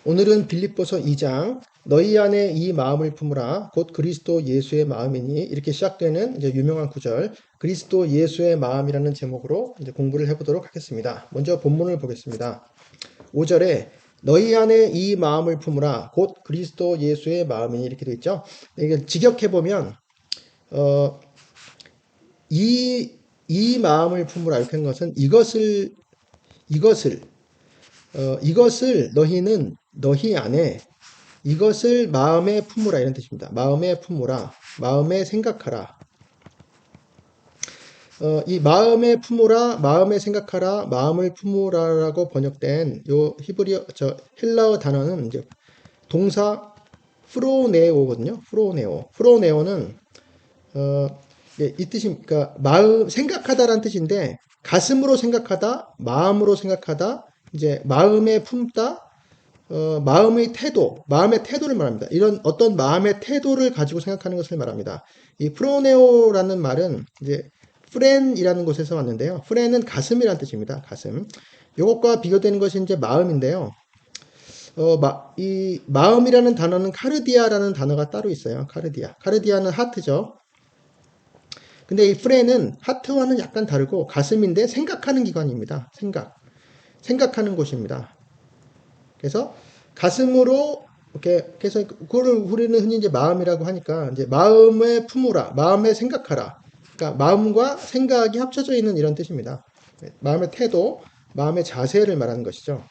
오늘은 빌립보서 2장 너희 안에 이 마음을 품으라 곧 그리스도 예수의 마음이니 이렇게 시작되는 이제 유명한 구절 그리스도 예수의 마음이라는 제목으로 이제 공부를 해보도록 하겠습니다. 먼저 본문을 보겠습니다. 5절에 너희 안에 이 마음을 품으라 곧 그리스도 예수의 마음이니 이렇게 되어 있죠. 이게 직역해 보면 이 마음을 품으라 이렇게 한 것은 이것을 너희는 너희 안에 이것을 마음에 품으라 이런 뜻입니다. 마음에 품으라, 마음에 생각하라. 이 마음에 품으라, 마음에 생각하라, 마음을 품으라라고 번역된 요 헬라어 단어는 이제 동사 프로네오거든요. 프로네오는 이 뜻이니까 마음 생각하다라는 뜻인데 가슴으로 생각하다, 마음으로 생각하다, 이제 마음에 품다, 마음의 태도를 말합니다. 이런 어떤 마음의 태도를 가지고 생각하는 것을 말합니다. 이 프로네오라는 말은 이제 프렌이라는 곳에서 왔는데요. 프렌은 가슴이라는 뜻입니다. 가슴. 이것과 비교되는 것이 이제 마음인데요. 이 마음이라는 단어는 카르디아라는 단어가 따로 있어요. 카르디아는 하트죠. 근데 이 프렌은 하트와는 약간 다르고 가슴인데 생각하는 기관입니다. 생각하는 곳입니다. 그래서 가슴으로 이렇게 그래서 그거를 우리는 흔히 이제 마음이라고 하니까 이제 마음에 품으라, 마음에 생각하라. 그러니까 마음과 생각이 합쳐져 있는 이런 뜻입니다. 마음의 태도, 마음의 자세를 말하는 것이죠.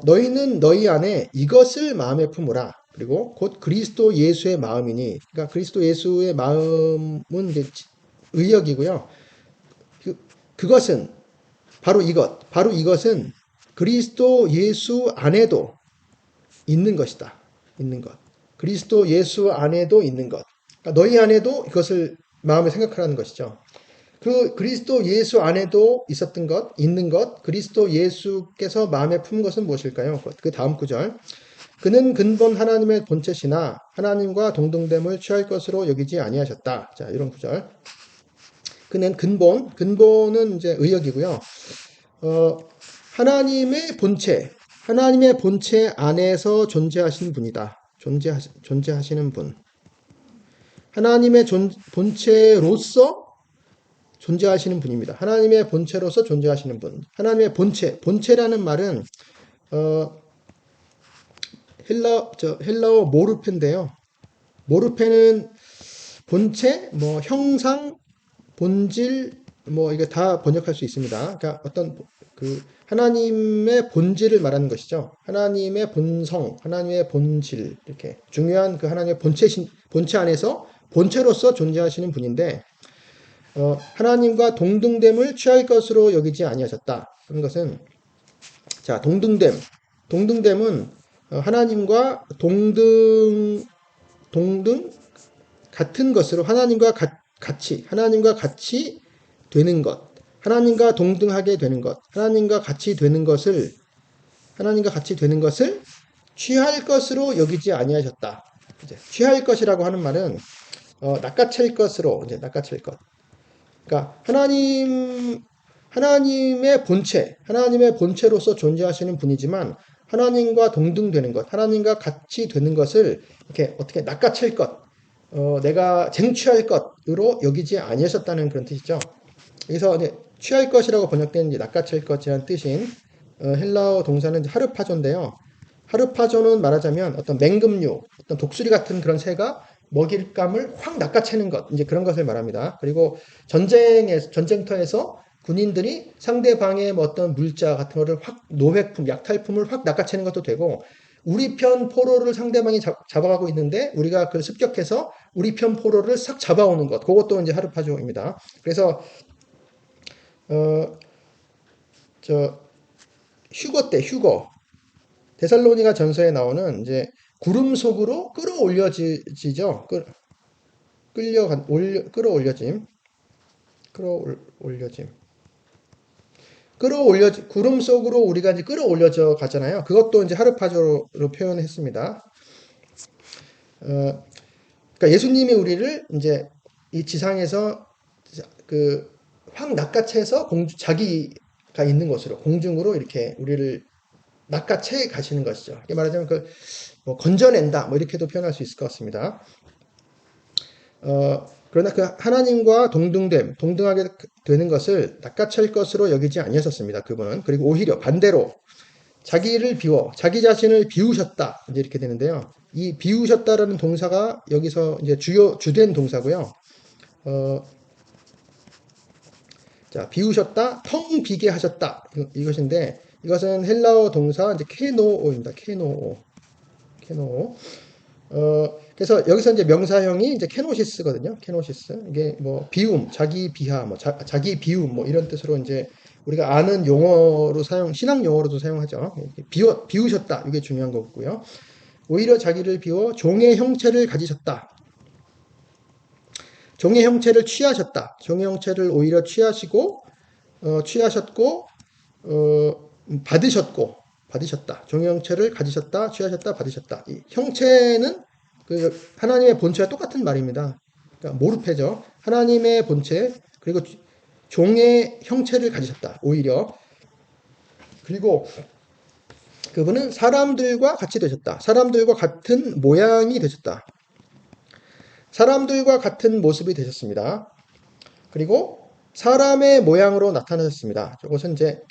너희는 너희 안에 이것을 마음에 품으라. 그리고 곧 그리스도 예수의 마음이니, 그러니까 그리스도 예수의 마음은 이제 의역이고요. 그것은 바로 이것은 그리스도 예수 안에도 있는 것이다. 있는 것. 그리스도 예수 안에도 있는 것. 그러니까 너희 안에도 이것을 마음에 생각하라는 것이죠. 그 그리스도 예수 안에도 있었던 것, 있는 것, 그리스도 예수께서 마음에 품은 것은 무엇일까요? 그 다음 구절. 그는 근본 하나님의 본체시나 하나님과 동등됨을 취할 것으로 여기지 아니하셨다. 자, 이런 구절. 그는 근본은 이제 의역이고요. 하나님의 본체 안에서 존재하신 분이다. 존재하시는 분. 하나님의 본체로서 존재하시는 분입니다. 하나님의 본체로서 존재하시는 분. 하나님의 본체라는 말은 헬라어 모르페인데요. 모르페는 본체, 뭐 형상, 본질, 뭐 이게 다 번역할 수 있습니다. 그러니까 어떤 그 하나님의 본질을 말하는 것이죠. 하나님의 본성, 하나님의 본질 이렇게 중요한 그 하나님의 본체 안에서 본체로서 존재하시는 분인데 하나님과 동등됨을 취할 것으로 여기지 아니하셨다. 그런 것은 자 동등됨은 하나님과 동등 같은 것으로 하나님과 같이 되는 것, 하나님과 동등하게 되는 것, 하나님과 같이 되는 것을 취할 것으로 여기지 아니하셨다. 이제 취할 것이라고 하는 말은 낚아챌 것으로 이제 낚아챌 것. 그러니까 하나님의 본체로서 존재하시는 분이지만 하나님과 동등되는 것, 하나님과 같이 되는 것을 이렇게 어떻게 낚아챌 것, 내가 쟁취할 것으로 여기지 아니하셨다는 그런 뜻이죠. 여기서 이제 취할 것이라고 번역된 이제 낚아챌 것이라는 뜻인 헬라어 동사는 하르파조인데요. 하르파조는 말하자면 어떤 맹금류, 어떤 독수리 같은 그런 새가 먹잇감을 확 낚아채는 것, 이제 그런 것을 말합니다. 그리고 전쟁터에서 군인들이 상대방의 뭐 어떤 물자 같은 거를 노획품, 약탈품을 확 낚아채는 것도 되고, 우리 편 포로를 상대방이 잡아가고 있는데 우리가 그걸 습격해서 우리 편 포로를 싹 잡아오는 것, 그것도 이제 하르파조입니다. 그래서 어, 저 휴거 데살로니가 전서에 나오는 이제 구름 속으로 끌어올려지죠. 끌어올려짐. 구름 속으로 우리가 이제 끌어올려져 가잖아요. 그것도 이제 하르파조로 표현했습니다. 그러니까 예수님이 우리를 이제 이 지상에서 확 낚아채서 자기가 있는 곳으로 공중으로 이렇게 우리를 낚아채 가시는 것이죠. 이게 말하자면 뭐 건져낸다, 뭐 이렇게도 표현할 수 있을 것 같습니다. 그러나 그 하나님과 동등하게 되는 것을 낚아챌 것으로 여기지 아니하셨습니다. 그분은. 그리고 오히려 반대로 자기를 비워, 자기 자신을 비우셨다. 이제 이렇게 되는데요. 이 비우셨다라는 동사가 여기서 이제 주된 동사고요. 자, 비우셨다, 텅 비게 하셨다. 이것인데, 이것은 헬라어 동사, 이제 케노오입니다. 케노오. 그래서 여기서 이제 명사형이 이제 케노시스거든요. 케노시스. 이게 뭐 비움, 자기 비하, 뭐 자기 비움, 뭐 이런 뜻으로 이제 우리가 아는 용어로 신학 용어로도 사용하죠. 비우셨다. 이게 중요한 거고요. 오히려 자기를 비워 종의 형체를 가지셨다. 종의 형체를 취하셨다. 종의 형체를 오히려 취하셨고, 받으셨다. 종의 형체를 가지셨다, 취하셨다, 받으셨다. 이 형체는 그 하나님의 본체와 똑같은 말입니다. 그러니까 모르페죠. 하나님의 본체, 그리고 종의 형체를 가지셨다. 오히려. 그리고 그분은 사람들과 같이 되셨다. 사람들과 같은 모양이 되셨다. 사람들과 같은 모습이 되셨습니다. 그리고 사람의 모양으로 나타나셨습니다. 이것은 이제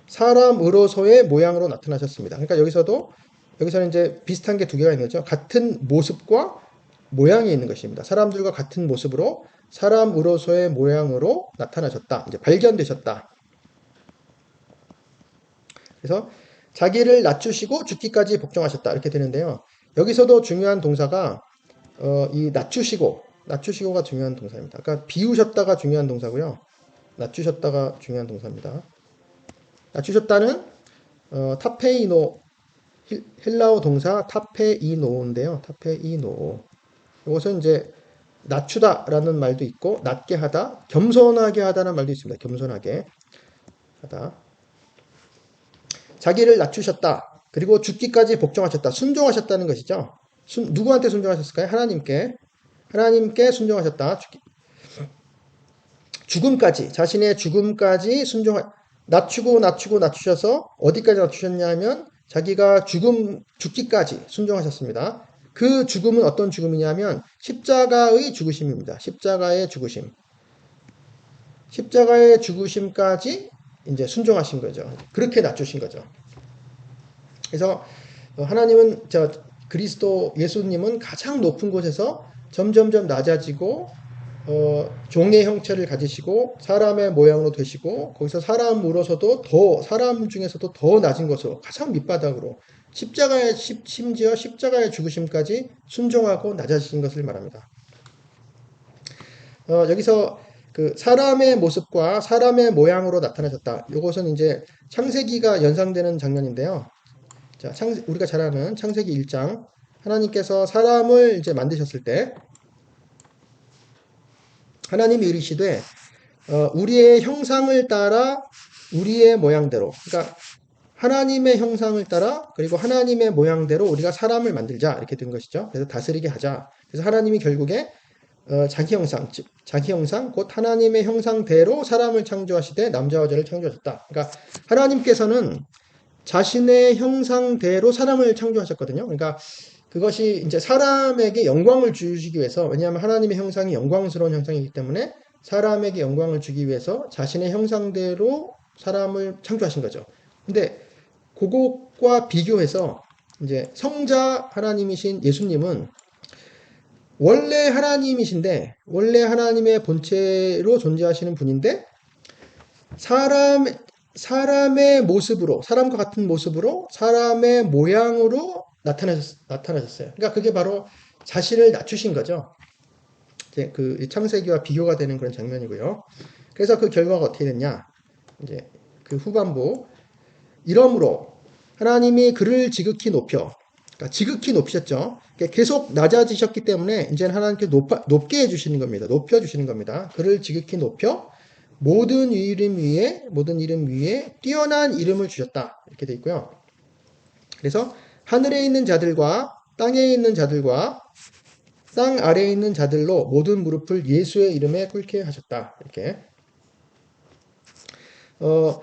사람으로서의 모양으로 나타나셨습니다. 그러니까 여기서는 이제 비슷한 게 두 개가 있는 거죠. 같은 모습과 모양이 있는 것입니다. 사람들과 같은 모습으로 사람으로서의 모양으로 나타나셨다. 이제 발견되셨다. 그래서 자기를 낮추시고 죽기까지 복종하셨다. 이렇게 되는데요. 여기서도 중요한 동사가 이 낮추시고가 중요한 동사입니다. 그러니까 비우셨다가 중요한 동사고요. 낮추셨다가 중요한 동사입니다. 낮추셨다는 타페이노 헬라어 동사 타페이노인데요. 타페이노. 이것은 이제 낮추다라는 말도 있고 낮게 하다, 겸손하게 하다는 말도 있습니다. 겸손하게 하다. 자기를 낮추셨다. 그리고 죽기까지 복종하셨다. 순종하셨다는 것이죠. 누구한테 순종하셨을까요? 하나님께 순종하셨다. 자신의 죽음까지 낮추셔서 어디까지 낮추셨냐면 자기가 죽기까지 순종하셨습니다. 그 죽음은 어떤 죽음이냐면 십자가의 죽으심입니다. 십자가의 죽으심까지 이제 순종하신 거죠. 그렇게 낮추신 거죠. 그래서 하나님은 예수님은 가장 높은 곳에서 점점점 낮아지고 종의 형체를 가지시고 사람의 모양으로 되시고 거기서 사람 중에서도 더 낮은 것으로 가장 밑바닥으로 심지어 십자가의 죽으심까지 순종하고 낮아지신 것을 말합니다. 여기서 그 사람의 모습과 사람의 모양으로 나타나셨다. 이것은 이제 창세기가 연상되는 장면인데요. 자, 우리가 잘 아는 창세기 1장. 하나님께서 사람을 이제 만드셨을 때 하나님이 이르시되 우리의 형상을 따라 우리의 모양대로, 그러니까 하나님의 형상을 따라 그리고 하나님의 모양대로 우리가 사람을 만들자 이렇게 된 것이죠. 그래서 다스리게 하자. 그래서 하나님이 결국에 자기 형상 곧 하나님의 형상대로 사람을 창조하시되 남자와 여자를 창조하셨다. 그러니까 하나님께서는 자신의 형상대로 사람을 창조하셨거든요. 그러니까 그것이 이제 사람에게 영광을 주시기 위해서, 왜냐하면 하나님의 형상이 영광스러운 형상이기 때문에 사람에게 영광을 주기 위해서 자신의 형상대로 사람을 창조하신 거죠. 근데 그것과 비교해서 이제 성자 하나님이신 예수님은 원래 하나님의 본체로 존재하시는 분인데 사람의 모습으로, 사람과 같은 모습으로, 사람의 모양으로 나타나셨어요. 그러니까 그게 바로 자신을 낮추신 거죠. 이제 그 창세기와 비교가 되는 그런 장면이고요. 그래서 그 결과가 어떻게 됐냐? 이제 그 후반부. 이러므로 하나님이 그를 그러니까 지극히 높이셨죠. 계속 낮아지셨기 때문에 이제는 하나님께 높게 해주시는 겁니다. 높여주시는 겁니다. 그를 지극히 높여 모든 이름 위에 뛰어난 이름을 주셨다. 이렇게 돼 있고요. 그래서 하늘에 있는 자들과 땅에 있는 자들과 땅 아래에 있는 자들로 모든 무릎을 예수의 이름에 꿇게 하셨다. 이렇게.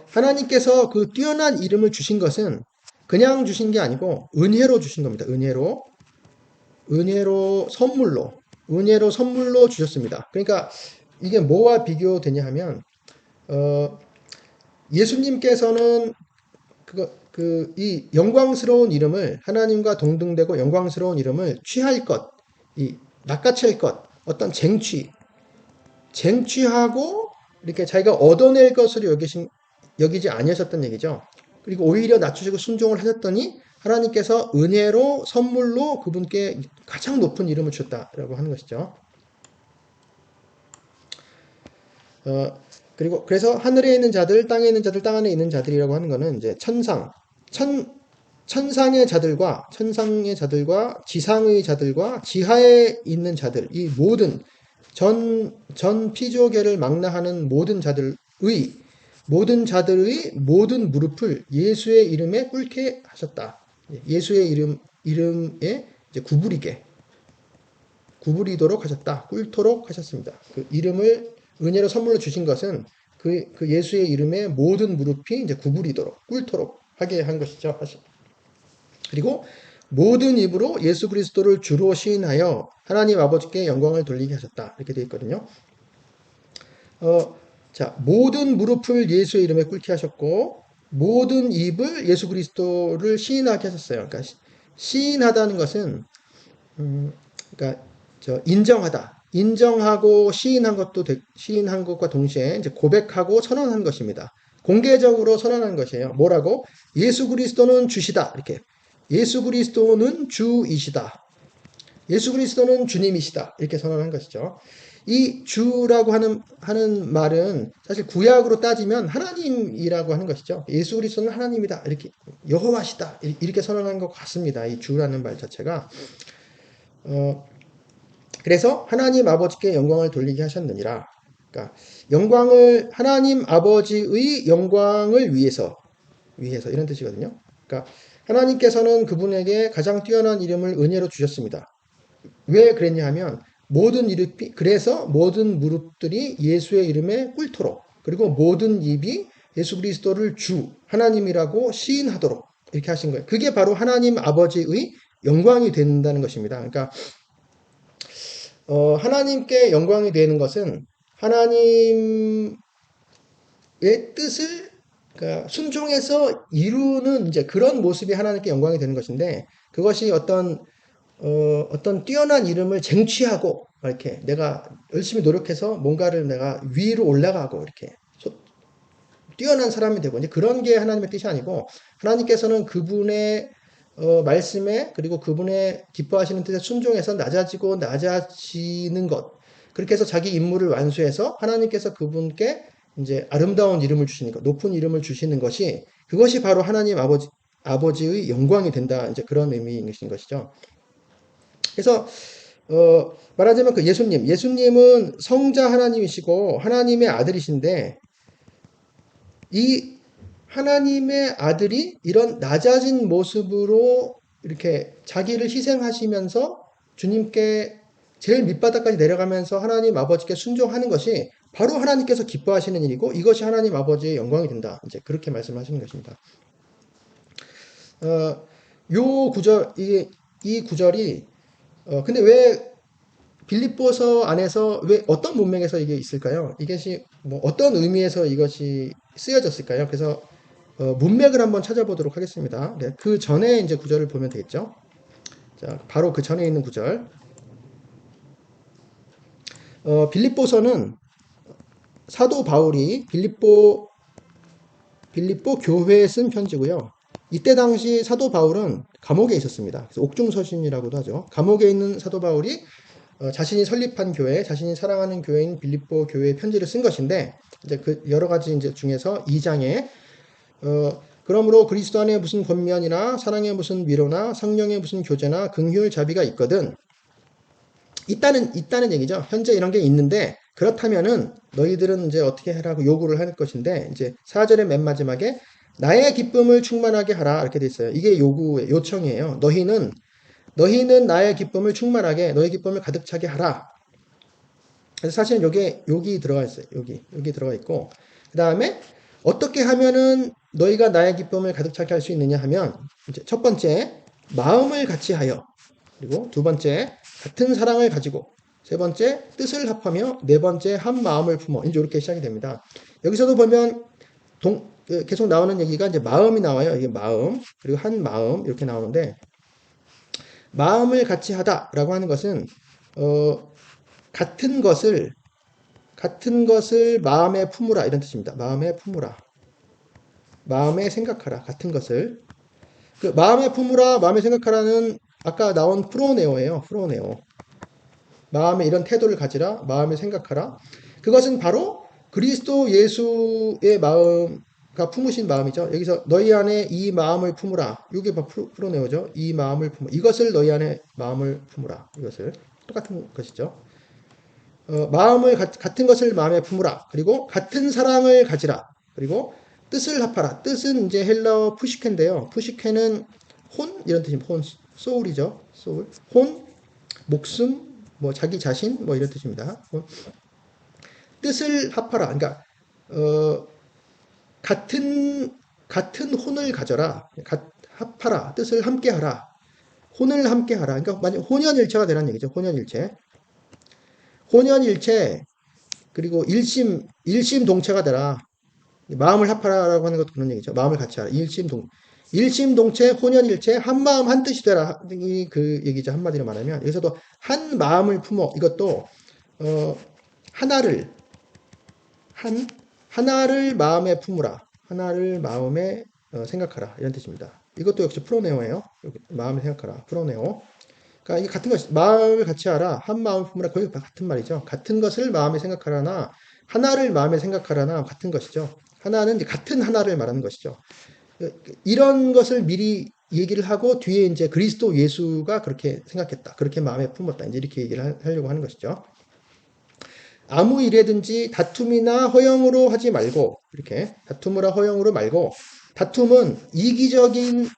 하나님께서 그 뛰어난 이름을 주신 것은 그냥 주신 게 아니고 은혜로 주신 겁니다. 은혜로 선물로 주셨습니다. 그러니까 이게 뭐와 비교되냐 하면 어, 예수님께서는 이 영광스러운 이름을 하나님과 동등되고 영광스러운 이름을 취할 것, 이 낚아챌 것, 어떤 쟁취하고 이렇게 자기가 얻어낼 것으로 여기지 아니하셨던 얘기죠. 그리고 오히려 낮추시고 순종을 하셨더니 하나님께서 은혜로 선물로 그분께 가장 높은 이름을 주셨다라고 하는 것이죠. 그리고 그래서 하늘에 있는 자들, 땅에 있는 자들, 땅 안에 있는 자들이라고 하는 것은 이제 천상의 자들과 지상의 자들과 지하에 있는 자들, 이 모든 전 피조계를 망라하는 모든 자들의 모든 무릎을 예수의 이름에 꿇게 하셨다. 예수의 이름에 이제 구부리도록 하셨다. 꿇도록 하셨습니다. 그 이름을 은혜로 선물로 주신 것은 그 예수의 이름에 모든 무릎이 이제 꿇도록 하게 한 것이죠. 그리고 모든 입으로 예수 그리스도를 주로 시인하여 하나님 아버지께 영광을 돌리게 하셨다. 이렇게 되어 있거든요. 자, 모든 무릎을 예수의 이름에 꿇게 하셨고, 모든 입을 예수 그리스도를 시인하게 하셨어요. 그러니까 시인하다는 것은, 그러니까 인정하고 시인한 것과 동시에 이제 고백하고 선언한 것입니다. 공개적으로 선언한 것이에요. 뭐라고? 예수 그리스도는 주시다. 이렇게. 예수 그리스도는 주이시다. 예수 그리스도는 주님이시다. 이렇게 선언한 것이죠. 이 주라고 하는 말은 사실 구약으로 따지면 하나님이라고 하는 것이죠. 예수 그리스도는 하나님이다. 이렇게 여호와시다. 이렇게 선언한 것 같습니다. 이 주라는 말 자체가. 그래서 하나님 아버지께 영광을 돌리게 하셨느니라. 그러니까 하나님 아버지의 영광을 위해서 이런 뜻이거든요. 그러니까 하나님께서는 그분에게 가장 뛰어난 이름을 은혜로 주셨습니다. 왜 그랬냐 하면 그래서 모든 무릎들이 예수의 이름에 꿇도록, 그리고 모든 입이 예수 그리스도를 주 하나님이라고 시인하도록 이렇게 하신 거예요. 그게 바로 하나님 아버지의 영광이 된다는 것입니다. 그러니까 하나님께 영광이 되는 것은 하나님의 뜻을 그러니까 순종해서 이루는 이제 그런 모습이 하나님께 영광이 되는 것인데, 그것이 어떤 뛰어난 이름을 쟁취하고 이렇게 내가 열심히 노력해서 뭔가를 내가 위로 올라가고 이렇게 뛰어난 사람이 되고 이제 그런 게 하나님의 뜻이 아니고, 하나님께서는 그분의 말씀에, 그리고 그분의 기뻐하시는 뜻에 순종해서 낮아지는 것, 그렇게 해서 자기 임무를 완수해서 하나님께서 그분께 이제 아름다운 이름을 주시는 것, 높은 이름을 주시는 것이, 그것이 바로 하나님 아버지의 영광이 된다. 이제 그런 의미인 것이죠. 그래서 말하자면 그 예수님은 성자 하나님이시고 하나님의 아들이신데, 이 하나님의 아들이 이런 낮아진 모습으로 이렇게 자기를 희생하시면서 주님께 제일 밑바닥까지 내려가면서 하나님 아버지께 순종하는 것이 바로 하나님께서 기뻐하시는 일이고, 이것이 하나님 아버지의 영광이 된다. 이제 그렇게 말씀하시는 것입니다. 이 구절이 근데 왜 빌립보서 안에서 왜 어떤 문맥에서 이게 있을까요? 이것이 뭐 어떤 의미에서 이것이 쓰여졌을까요? 그래서 문맥을 한번 찾아보도록 하겠습니다. 네, 그 전에 이제 구절을 보면 되겠죠. 자, 바로 그 전에 있는 구절. 빌립보서는 사도 바울이 빌립보 교회에 쓴 편지고요. 이때 당시 사도 바울은 감옥에 있었습니다. 그래서 옥중서신이라고도 하죠. 감옥에 있는 사도 바울이 자신이 설립한 교회, 자신이 사랑하는 교회인 빌립보 교회에 편지를 쓴 것인데, 이제 그 여러 가지 이제 중에서 2장에 그러므로 그리스도 안에 무슨 권면이나 사랑의 무슨 위로나 성령의 무슨 교제나 긍휼 자비가 있거든. 있다는 얘기죠. 현재 이런 게 있는데, 그렇다면은 너희들은 이제 어떻게 해라고 요구를 할 것인데, 이제 4절의 맨 마지막에 나의 기쁨을 충만하게 하라 이렇게 돼 있어요. 이게 요청이에요. 너희는 나의 기쁨을 충만하게, 너의 기쁨을 가득 차게 하라. 그래서 사실은 여기 들어가 있어요. 여기 들어가 있고, 그 다음에 어떻게 하면은 너희가 나의 기쁨을 가득 차게 할 수 있느냐 하면 이제 첫 번째 마음을 같이 하여 그리고 두 번째 같은 사랑을 가지고 세 번째 뜻을 합하며 네 번째 한 마음을 품어 이제 이렇게 시작이 됩니다. 여기서도 보면 계속 나오는 얘기가 이제 마음이 나와요. 이게 마음 그리고 한 마음 이렇게 나오는데 마음을 같이 하다라고 하는 것은 같은 것을 마음에 품으라 이런 뜻입니다. 마음에 품으라. 마음에 생각하라. 같은 것을 그 마음에 품으라, 마음에 생각하라는 아까 나온 프로네오예요. 프로네오. 마음에 이런 태도를 가지라, 마음에 생각하라. 그것은 바로 그리스도 예수의 마음가 품으신 마음이죠. 여기서 너희 안에 이 마음을 품으라. 이게 프로네오죠. 이 마음을 품으라. 이것을 너희 안에 마음을 품으라. 이것을 똑같은 것이죠. 같은 것을 마음에 품으라. 그리고 같은 사랑을 가지라. 그리고 뜻을 합하라. 뜻은 이제 헬라어 푸시케인데요. 푸시케는 혼 이런 뜻입니다. 혼 소울이죠. 소울. 혼 목숨 뭐 자기 자신 뭐 이런 뜻입니다. 뜻을 합하라. 그러니까 같은 혼을 가져라. 합하라. 뜻을 함께하라. 혼을 함께하라. 그러니까 만약 혼연일체가 되라는 얘기죠. 혼연일체. 혼연일체 그리고 일심동체가 되라. 마음을 합하라라고 하는 것도 그런 얘기죠. 마음을 같이 하라. 일심동체, 혼연일체, 한 마음 한 뜻이 되라. 그 얘기죠. 한마디로 말하면 여기서도 한 마음을 품어 이것도 하나를 하나를 마음에 품으라. 하나를 마음에 생각하라. 이런 뜻입니다. 이것도 역시 프로네오예요. 마음을 생각하라. 프로네오. 그러니까 이게 같은 것, 마음을 같이 하라. 한 마음을 품으라. 거의 같은 말이죠. 같은 것을 마음에 생각하라나 하나를 마음에 생각하라나 같은 것이죠. 하나는 이제 같은 하나를 말하는 것이죠. 이런 것을 미리 얘기를 하고 뒤에 이제 그리스도 예수가 그렇게 생각했다. 그렇게 마음에 품었다. 이제 이렇게 얘기를 하려고 하는 것이죠. 아무 일에든지 다툼이나 허영으로 하지 말고 이렇게 다툼이나 허영으로 말고 다툼은 이기적인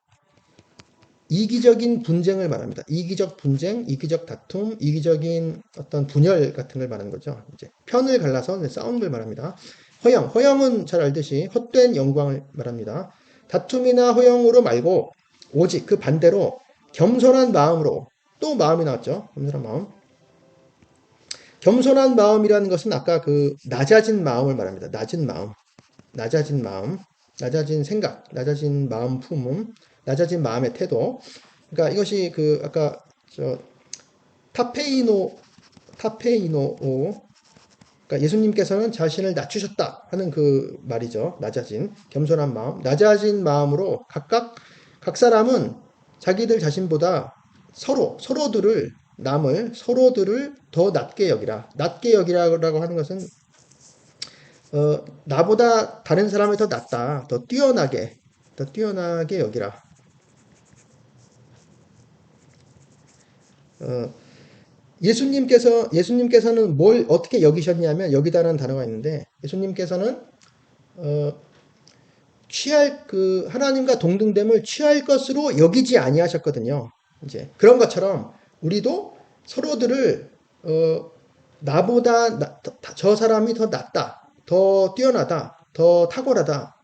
분쟁을 말합니다. 이기적 분쟁, 이기적 다툼, 이기적인 어떤 분열 같은 걸 말하는 거죠. 이제 편을 갈라서 싸우는 걸 말합니다. 허영은 잘 알듯이 헛된 영광을 말합니다. 다툼이나 허영으로 말고 오직 그 반대로 겸손한 마음으로 또 마음이 나왔죠. 겸손한 마음. 겸손한 마음이라는 것은 아까 그 낮아진 마음을 말합니다. 낮아진 마음, 낮아진 생각, 낮아진 마음 품음, 낮아진 마음의 태도. 그러니까 이것이 그 아까 저 타페이노 그러니까 예수님께서는 자신을 낮추셨다 하는 그 말이죠. 낮아진 겸손한 마음, 낮아진 마음으로 각 사람은 자기들 자신보다 서로들을 더 낮게 여기라. 낮게 여기라고 하는 것은 나보다 다른 사람이 더 낫다. 더 뛰어나게 여기라. 예수님께서는 뭘 어떻게 여기셨냐면 여기다라는 단어가 있는데 예수님께서는 하나님과 동등됨을 취할 것으로 여기지 아니하셨거든요. 이제 그런 것처럼 우리도 서로들을 나보다 저 사람이 더 낫다, 더 뛰어나다, 더 탁월하다,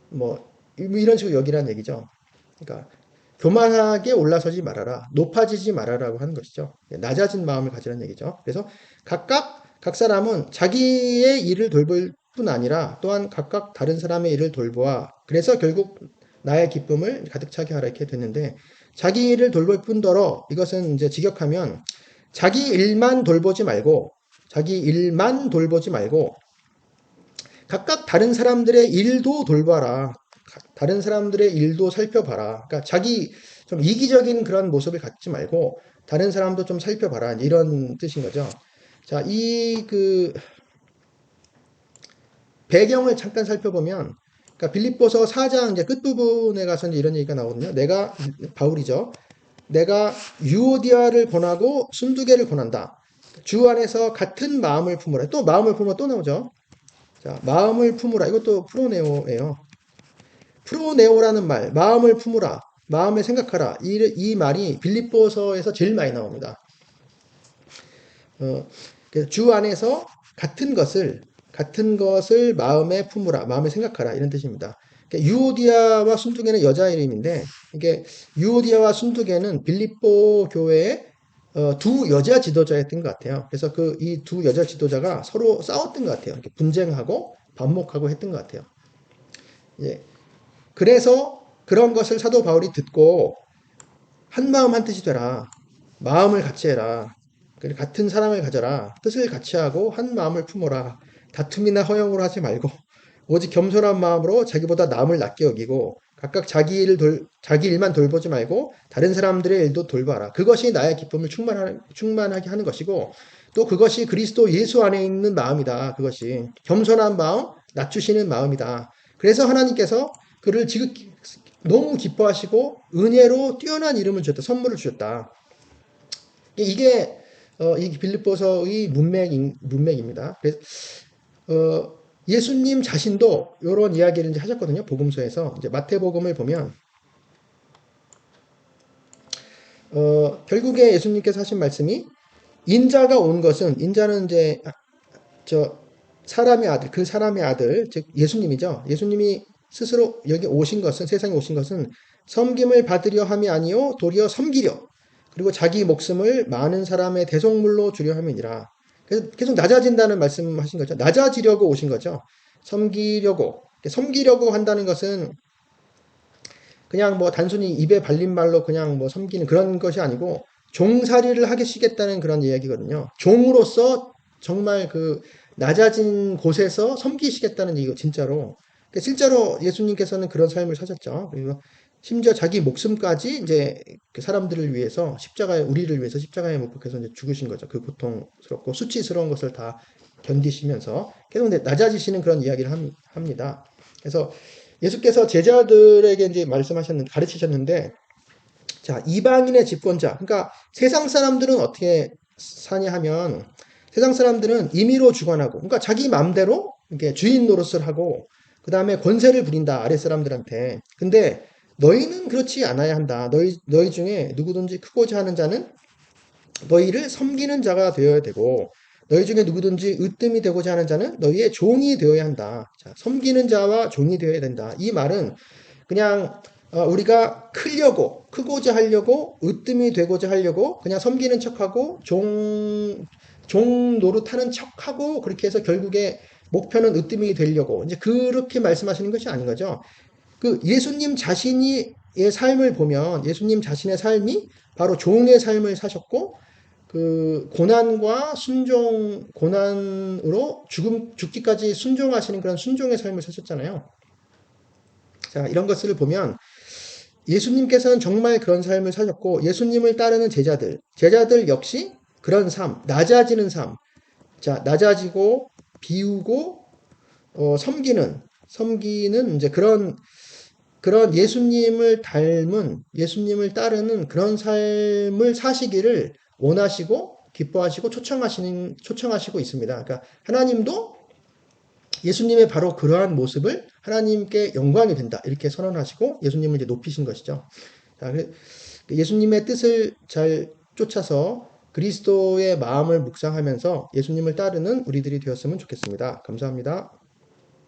뭐 이런 식으로 여기라는 얘기죠. 그러니까 교만하게 올라서지 말아라, 높아지지 말아라고 하는 것이죠. 낮아진 마음을 가지라는 얘기죠. 그래서 각 사람은 자기의 일을 돌볼 뿐 아니라 또한 각각 다른 사람의 일을 돌보아 그래서 결국 나의 기쁨을 가득 차게 하라 이렇게 됐는데 자기 일을 돌볼 뿐더러 이것은 이제 직역하면 자기 일만 돌보지 말고 각각 다른 사람들의 일도 돌봐라. 다른 사람들의 일도 살펴봐라. 그러니까 자기 좀 이기적인 그런 모습을 갖지 말고 다른 사람도 좀 살펴봐라. 이런 뜻인 거죠. 자, 배경을 잠깐 살펴보면 그러니까 빌립보서 4장 이제 끝부분에 가서 이제 이런 얘기가 나오거든요. 바울이죠. 내가 유오디아를 권하고 순두개를 권한다. 주 안에서 같은 마음을 품으라. 또 마음을 품으라 또 나오죠. 자, 마음을 품으라. 이것도 프로네오예요. 프로네오라는 말, 마음을 품으라, 마음에 생각하라. 이 말이 빌립보서에서 제일 많이 나옵니다. 주 안에서 같은 같은 것을 마음에 품으라, 마음에 생각하라 이런 뜻입니다. 그러니까 유오디아와 순두개는 여자 이름인데 이게 유오디아와 순두개는 빌립보 교회의 두 여자 지도자였던 것 같아요. 그래서 그 이 두 여자 지도자가 서로 싸웠던 것 같아요. 이렇게 분쟁하고 반목하고 했던 것 같아요. 예. 그래서 그런 것을 사도 바울이 듣고 한 마음 한 뜻이 되라. 마음을 같이 해라. 같은 사랑을 가져라. 뜻을 같이 하고 한 마음을 품어라. 다툼이나 허영으로 하지 말고 오직 겸손한 마음으로 자기보다 남을 낫게 여기고 각각 자기 일만 돌보지 말고 다른 사람들의 일도 돌봐라. 그것이 나의 기쁨을 충만하게 하는 것이고 또 그것이 그리스도 예수 안에 있는 마음이다. 그것이 겸손한 마음, 낮추시는 마음이다. 그래서 하나님께서 그를 지극히 너무 기뻐하시고 은혜로 뛰어난 이름을 주셨다. 선물을 주셨다. 이게 이 빌립보서의 문맥입니다. 그래서 예수님 자신도 이런 이야기를 이제 하셨거든요. 복음서에서 이제 마태복음을 보면 결국에 예수님께서 하신 말씀이 인자가 온 것은 인자는 이제 저 사람의 아들, 그 사람의 아들, 즉 예수님이죠. 예수님이 스스로 여기 오신 것은 세상에 오신 것은 섬김을 받으려 함이 아니요 도리어 섬기려 그리고 자기 목숨을 많은 사람의 대속물로 주려 함이니라. 그래서 계속 낮아진다는 말씀하신 거죠. 낮아지려고 오신 거죠. 섬기려고 한다는 것은 그냥 뭐 단순히 입에 발린 말로 그냥 뭐 섬기는 그런 것이 아니고 종살이를 하시겠다는 그런 이야기거든요. 종으로서 정말 그 낮아진 곳에서 섬기시겠다는 얘기고 진짜로. 그러니까 실제로 예수님께서는 그런 삶을 사셨죠. 그리고 심지어 자기 목숨까지 이제 그 사람들을 위해서 우리를 위해서 십자가에 못 박혀서 이제 죽으신 거죠. 그 고통스럽고 수치스러운 것을 다 견디시면서 계속 낮아지시는 그런 이야기를 합니다. 그래서 예수께서 제자들에게 이제 가르치셨는데, 자, 이방인의 집권자. 그러니까 세상 사람들은 어떻게 사냐 하면, 세상 사람들은 임의로 주관하고, 그러니까 자기 마음대로 이렇게 주인 노릇을 하고, 그 다음에 권세를 부린다, 아랫사람들한테. 근데 너희는 그렇지 않아야 한다. 너희 중에 누구든지 크고자 하는 자는 너희를 섬기는 자가 되어야 되고, 너희 중에 누구든지 으뜸이 되고자 하는 자는 너희의 종이 되어야 한다. 자, 섬기는 자와 종이 되어야 된다. 이 말은 그냥 우리가 크고자 하려고, 으뜸이 되고자 하려고, 그냥 섬기는 척하고, 종 노릇하는 척하고, 그렇게 해서 결국에 목표는 으뜸이 되려고, 이제 그렇게 말씀하시는 것이 아닌 거죠. 그 예수님 자신의 삶을 보면, 예수님 자신의 삶이 바로 종의 삶을 사셨고, 그 고난으로 죽기까지 순종하시는 그런 순종의 삶을 사셨잖아요. 자, 이런 것을 보면 예수님께서는 정말 그런 삶을 사셨고 예수님을 따르는 제자들 역시 그런 삶, 낮아지는 삶. 자, 낮아지고 비우고 섬기는 이제 그런 예수님을 따르는 그런 삶을 사시기를 원하시고 기뻐하시고 초청하시고 있습니다. 그러니까 하나님도 예수님의 바로 그러한 모습을 하나님께 영광이 된다. 이렇게 선언하시고 예수님을 이제 높이신 것이죠. 자, 예수님의 뜻을 잘 쫓아서 그리스도의 마음을 묵상하면서 예수님을 따르는 우리들이 되었으면 좋겠습니다. 감사합니다.